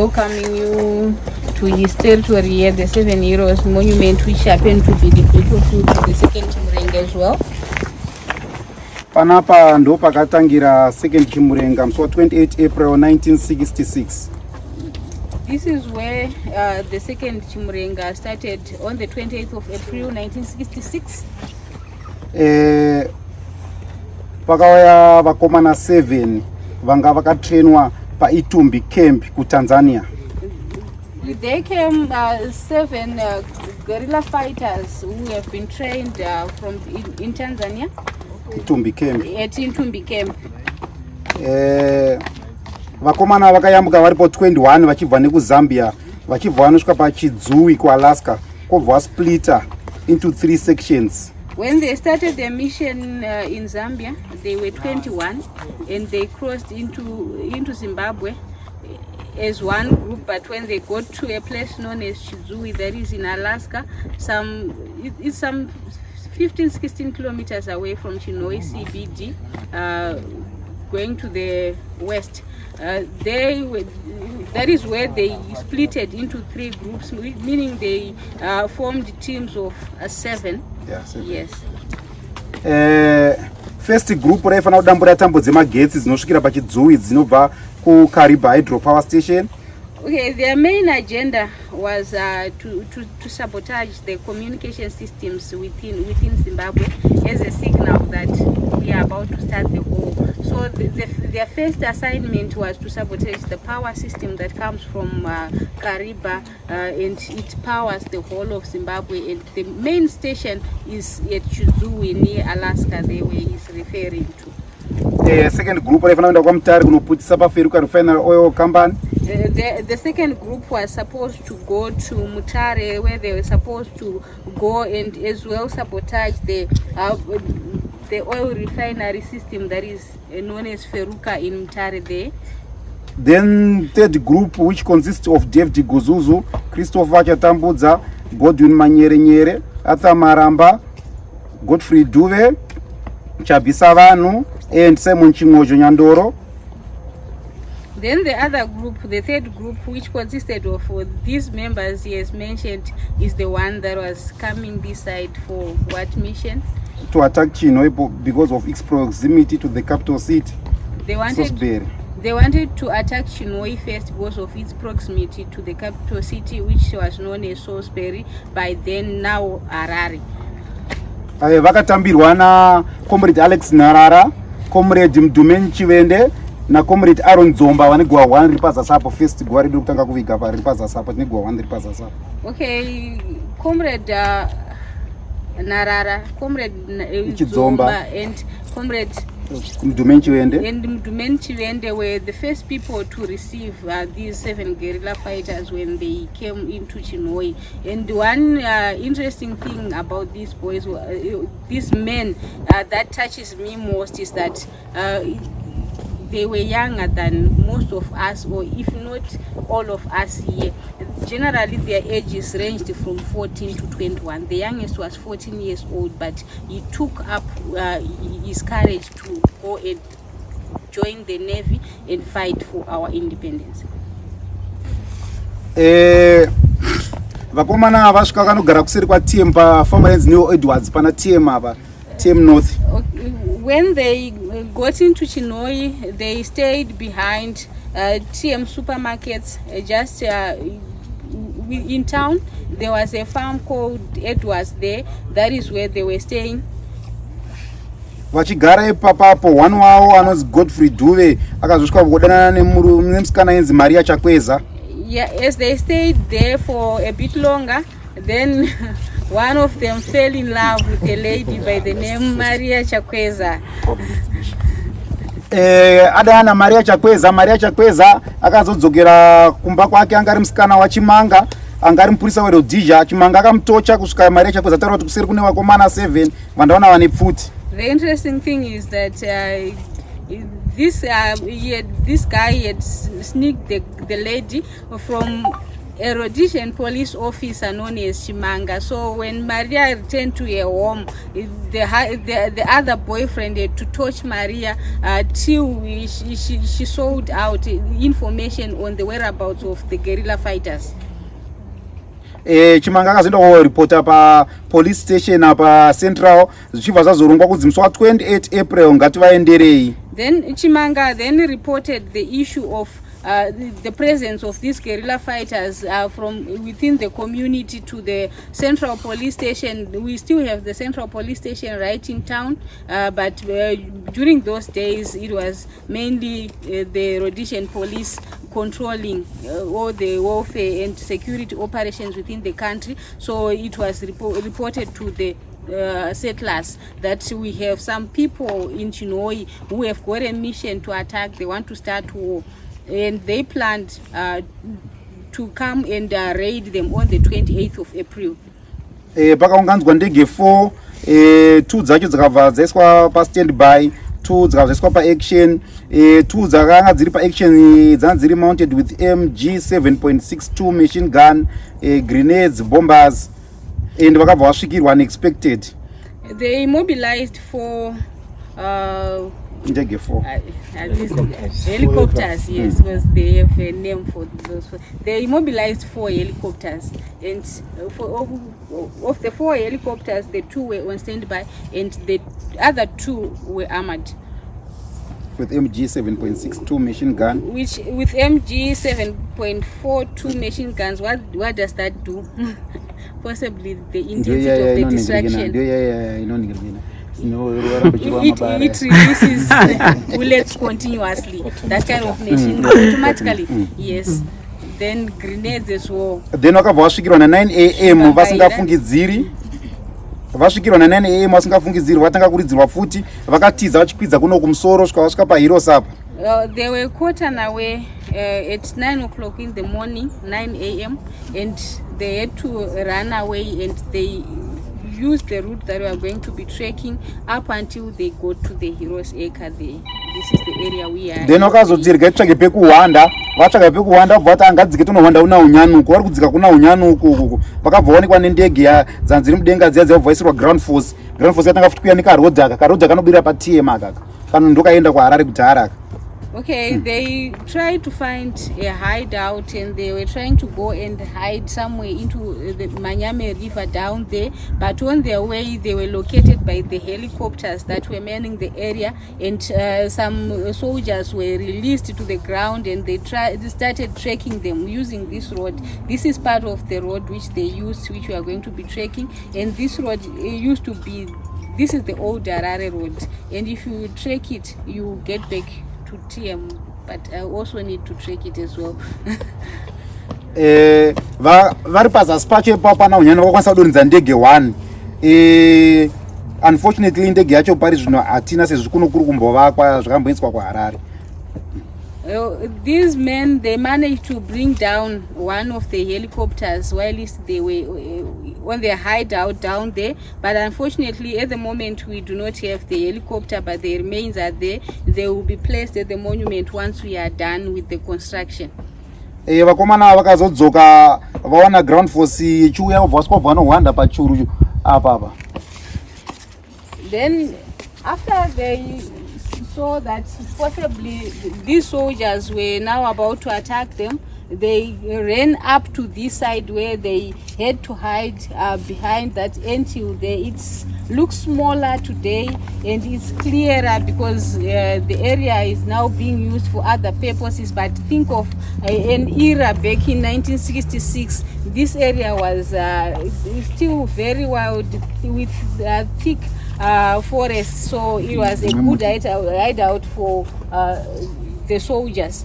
welcoming you to his territory here, the 7 Heroes Monument, which happened to be the battlefield of the second Chimurenga as well. Panapa ndo pakatangira second Chimurenga, so 28 April 1966. This is where the second Chimurenga started on the 28th of April 1966. Pakauya vakomana 7 vanga vakatrainwa pa Intumbi Camp ku Tanzania. They came 7 guerrilla fighters who have been trained in Tanzania. Intumbi Camp. At Intumbi Camp. Vakomana vakayambuka varipo 21 vachibva neku Zambia vachibva vanosvika pa Guzuzu ku Alaska kobva splitter into 3 sections. When they started their mission in Zambia, they were 21 and they crossed into Zimbabwe as one group, but when they got to a place known as Guzuzu, that is in Alaska, it's some 15-16 kilometers away from Chinhoyi CBD, going to the west. That is where they splitted into 3 groups, meaning they formed teams of 7. Yeah, 7. Yes. First group raifana kudambura tambo dzemagetsi dzinosvikira pachidzui dzinobva ku Kariba hydropower station. Okay, their main agenda was to sabotage the communication systems within Zimbabwe as a signal that we are about to start the war. So their first assignment was to sabotage the power system that comes from Kariba, and it powers the whole of Zimbabwe. And the main station is at Guzuzu near Alaska, the way he's referring to. The second group refinery oil company. The second group was supposed to go to Mutare, where they were supposed to go and as well sabotage the oil refinery system that is known as Feruka in Mutare there. Then third group, which consists of David Guzuzu, Christopher Chatambudza, Godwin Manyerenyere, Arthur Maramba, Godfrey Dube, Chubby Savanhu, and Simon Chingosha Nyandoro. Then the other group, the third group, which consisted of these members he has mentioned, is the one that was coming this side for what mission? To attack Chinhoyi because of its proximity to the capital city. They wanted to attack Chinhoyi first because of its proximity to the capital city, which was known as Salisbury, by then now Harare. Vakatambirwa na comrade Alex Narara, comrade Mdumen Chivende, na comrade Aaron Zomba vanigwa 1 ripaza sapo first gwa ridu kutanga kuviga pa ripaza sapo tinigwa 1 ripaza sapo. Okay, comrade Narara, comrade Zomba and comrade Mdumen Chivende were the first people to receive these 7 guerrilla fighters when they came into Chinhoyi. And one interesting thing about these boys, these men, that touches me most is that they were younger than most of us, or if not all of us here. Generally, their ages ranged from 14 to 21. The youngest was 14 years old, but he took up his courage to go and join the Navy and fight for our independence. Vakomana vasvika kanogara kuseri kwa TM pa Farmers New Edwards pana TM apa TM North. When they got into Chinhoyi, they stayed behind TM supermarkets. Just in town, there was a farm called Edwards there. That is where they were staying. Vachigara ipapapo one wavo anonzi Godfrey Dube akazosvika kudanana nemusikana ainzi Maria Chakweza. Yeah, as they stayed there for a bit longer, then one of them fell in love with a lady by the name Maria Chakweza. Adana Maria Chakweza akazodzokera kumba kwake angari musikana wachimanga angari mupurisa weRhodisia. Chimanga akamutocha kusvika Maria Chakweza taura kuti kuseri kune vakomana 7 vandaona vane pfuti. The interesting thing is that this guy had sneaked the lady from a Rhodesian police officer known as Chimanga. So when Maria returned to her home, the other boyfriend had to torch Maria till she sold out information on the whereabouts of the guerrilla fighters. Chimanga akazoenda koripota pa police station apa Central zvichibva zvazorongwa kunzi musi wa28 April ngativaenderei. Then Chimanga then reported the issue of the presence of these guerrilla fighters from within the community to the Central Police Station. We still have the Central Police Station right in town, but during those days it was mainly the Rhodesian police controlling all the warfare and security operations within the country. So it was reported to the settlers that we have some people in Chinhoyi who have got a mission to attack. They want to start war, and they planned to come and raid them on the 28th of April. Pakaunganzwa ndege 4 2 dzacho dzakabva dzaiswa pa standby, 2 dzakabva dzaiswa pa action, 2 dzakanga dziri pa action dzanga dziri mounted with MG 7.62 machine gun, grenades, bombers, and vakabva vasvikirwa unexpected. They mobilized for ndege 4 helicopters, yes, because they have a name for those. They mobilized 4 helicopters, and of the 4 helicopters, the 2 were on standby, and the other 2 were armored with MG 7.62 machine gun. Which with MG 7.42 machine guns, what does that do? Possibly the intensity of the distraction. It releases bullets continuously. That kind of machine gun automatically. Yes. Then grenades as well. Then vakabva vasvikirwa na 9 am vasingafungidziri. Vasvikirwa na 9 am vasingafungidziri, vatanga kuridzirwa futi, vakatiza vachikwidza kuno kumusoro kusvika vasvika paheroes apa. They were caught unaware at 9 o'clock in the morning, 9 a.m. and they had to run away, and they used the route that we are going to be trekking up until they got to the Heroes Acre. This is the area we are. Then vakazodzirga tsvage pekuhwanda, vatsvaga pekuhwanda bva vati angadzike tonohwanda una unyanuku, vari kudzika kuna unyanuku ukuku vakabva vaonekwa nendege dzanzi dziri mudenga dziya dzaibvaisirwa ground force yatanga futi kuya nekarodhaka, karodhaka kanobirira patm akaka kana ndokaenda kuHarare kuti haraka. Okay, they tried to find a hideout, and they were trying to go and hide somewhere into the Manyame River down there, but on their way they were located by the helicopters that were manning the area, and some soldiers were released to the ground, and they started trekking them using this road. This is part of the road which they used, which we are going to be trekking, and this road used to be, this is the old Harare road, and if you trek it you get back to TM, but I also need to trek it as well. Vari pazasi pacho ipapo pana unyana wakwanisa kudonedza ndege 1. Unfortunately ndege yacho pari zvino hatina sezvo kuno kuri kumbovakwa zvakamboiswa kuHarare. These men, they managed to bring down one of the helicopters while they were on their hideout down there, but unfortunately at the moment we do not have the helicopter, but the remains are there. They will be placed at the monument once we are done with the construction. Vakomana vakazodzoka vawana ground force chiuya kubva vasvika kubva vanohwanda pachuru apa. Then after they saw that possibly these soldiers were now about to attack them, they ran up to this side where they had to hide behind that until it looks smaller today, and it's clearer because the area is now being used for other purposes. But think of an era back in 1966. This area was still very wild with thick forest, so it was a good hideout for the soldiers.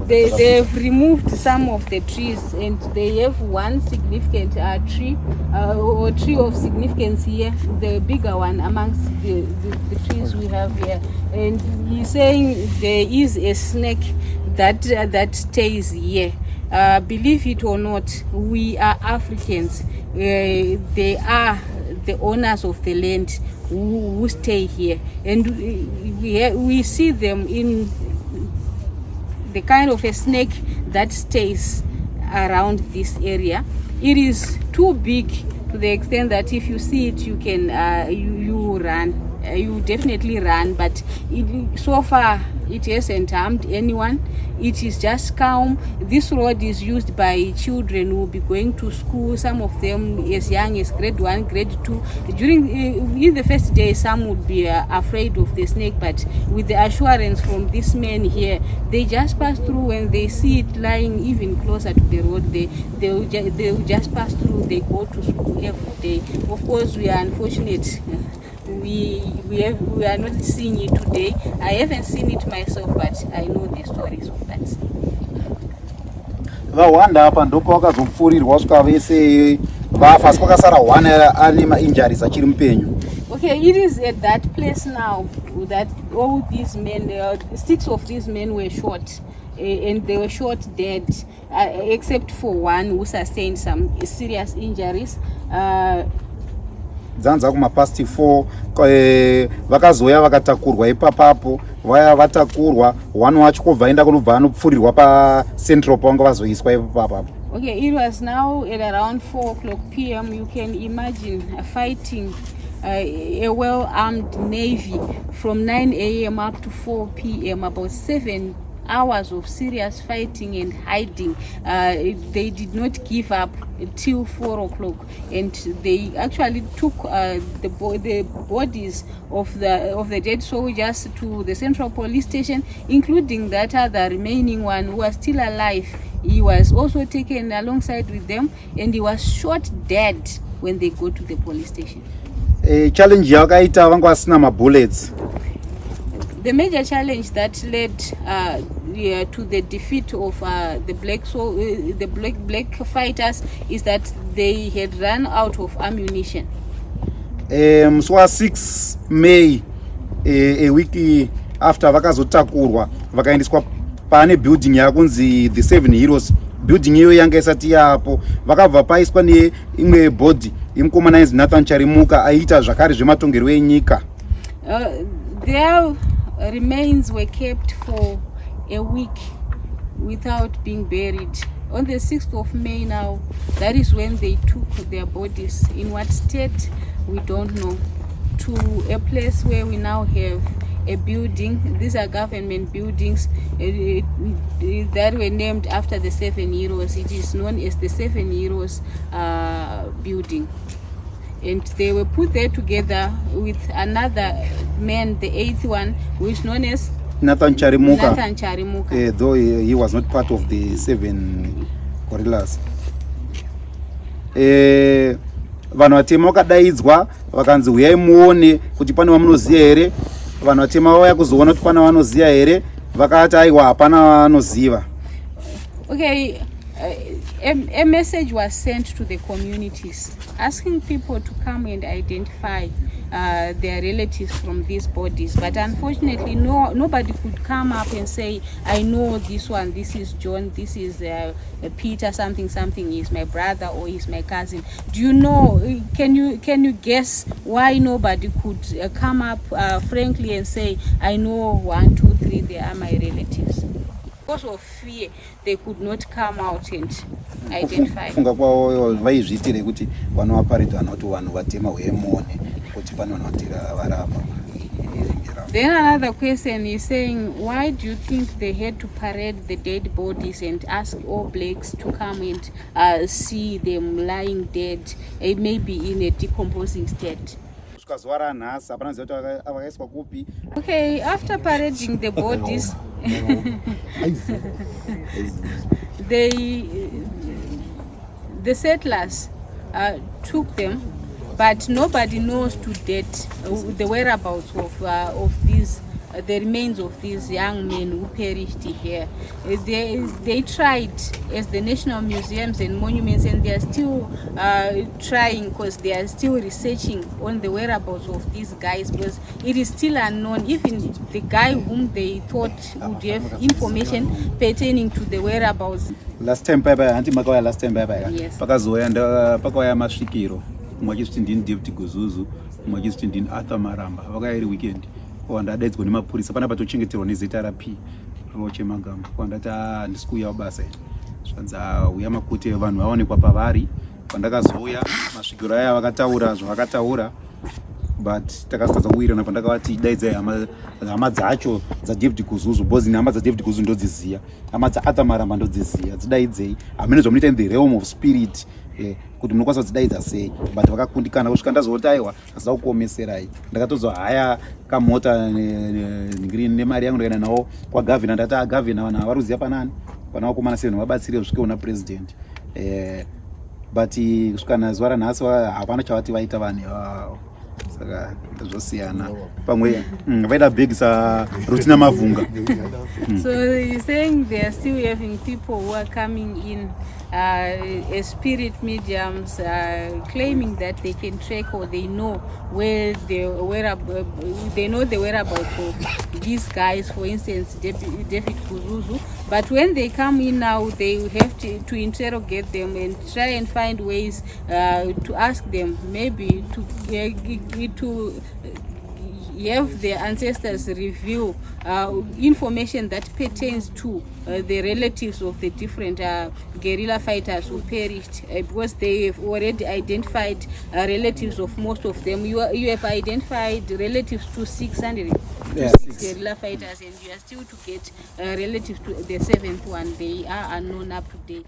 They have removed some of the trees, and they have one significant tree or tree of significance here, the bigger one amongst the trees we have here. And he's saying there is a snake that stays here. Believe it or not, we are Africans. They are the owners of the land who stay here, and we see them in the kind of a snake that stays around this area. It is too big to the extent that if you see it, you can you run. You definitely run, but so far it hasn't harmed anyone. It is just calm. This road is used by children who will be going to school, some of them as young as grade 1, grade 2. During in the first day, some would be afraid of the snake, but with the assurance from these men here, they just pass through. When they see it lying even closer to the road, they will just pass through. They go to school every day. Of course, we are unfortunate. We are not seeing it today. I haven't seen it myself, but I know the stories of that. Vawanda hapa ndoko wakazopfurirwa kusvika vese vafa, asi kwakasara one ane mainjuries achiri mupenyu. Okay, it is at that place now that all these men, 6 of these men were shot, and they were shot dead, except for one who sustained some serious injuries. Dzanza kuma past 4 vakazoya vakatakurwa ipapapo, vaya vatakurwa one wacho kubva enda kunobva anopfurirwa pa central panga vazoiswa ipapapo. Okay, it was now at around 4:00 p.m. You can imagine fighting a well-armed navy from 9 a.m. up to 4 p.m. about 7 hours of serious fighting and hiding. They did not give up till 4 o'clock, and they actually took the bodies of the dead soldiers to the central police station, including that other remaining one who was still alive. He was also taken alongside with them, and he was shot dead when they go to the police station. Challenge yakaita vanga vasina mabullets. The major challenge that led to the defeat of the black fighters is that they had run out of ammunition. So 6 May, a week after vakazotakurwa vakaendeswa pane building yakunzi the 7 Heroes. Building iyo yanga isati yapo, vakabva paiswa neimwe body imukomana inzi Nathan Charimuka aita zvakare zvematongerwo enyika. Their remains were kept for a week without being buried. On the 6th of May now, that is when they took their bodies, in what state we don't know, to a place where we now have a building. These are government buildings that were named after the 7 heroes. It is known as the 7 heroes building. And they were put there together with another man, the 8th one, who is known as Nathan Charimuka. Nathan Charimuka. Though he was not part of the 7 gorillas. Vanhu vatema vakadaidzwa vakanzi uyai muone kuti pane vamunoziya here. Vanhu vatema vauya kuzoona kuti pane vanoziya here, vakati aiwa hapana vanoziva. Okay, a message was sent to the communities asking people to come and identify their relatives from these bodies, but unfortunately nobody could come up and say, I know this one, this is John, this is Peter, something is my brother or is my cousin. Do you know, can you guess why nobody could come up frankly and say, I know 1, 2, 3, they are my relatives? Because of fear, they could not come out and identify. Funga kwavo vaizviitire kuti vanovaparidza vanoti vanhu vatema uyemuone kuti pane vanhu vatira varapa. Then another question is saying, why do you think they had to parade the dead bodies and ask all blacks to come and see them lying dead, maybe in a decomposing state? Okay, after parading the bodies, the settlers took them, but nobody knows to date the whereabouts of these the remains of these young men who perished here. They tried as the national museums and monuments, and they are still trying, because they are still researching on the whereabouts of these guys, because it is still unknown. Even the guy whom they thought would have information pertaining to the whereabouts. Last time Yes. Pakauya masvikiro, mumwe achiti ndini David Guzuzu, mumwe achiti ndini Arthur Maramba, vakairi weekend. wandadaidzwa nemapurisa pana patochengeterwa neZRP chemagamba wandati handisi kuuyawo basa zvanzi uya makuti vanhu vaonekwa pavari. Pandakazouya masvikiro aya vakataura zvavakataura, but takazotadza kuwirirana pandakavati daidzai hama dzacho dzaDavid Guzuzu, because hama dzaDavid Guzuzu ndodziziya, hama dzaArthur Maramba ndodziziya, dzidaidzei hamene zvamunoita in the realm of spirit, kuti munokwanisa kudzidaidza sei, but vakakundikana kusvika ndazoti aiwa hazida kukuomeserai. Ndakatodzwa haya kamota nemari yangu ndakaenda nawo kwagavhina, ndati gavhina vanhu havaruziva panani pana vakomana 7 vabatsire kusvika una president, but kusvika nazuva ranhasi hapana chavati vaita vanhu ivavo. Saka zvosiyana pamwe vaida bhegisa rutina mavhunga. So you're saying they are still having people who are coming in as spirit mediums, claiming that they can track or they know where they know the whereabouts of these guys, for instance David Guzuzu, but when they come in now they have to interrogate them and try and find ways to ask them, maybe to have their ancestors reveal information that pertains to the relatives of the different guerrilla fighters who perished, because they have already identified relatives of most of them. You have identified relatives to 600 guerrilla fighters, and you are still to get relatives to the 7th one. They are unknown up to date.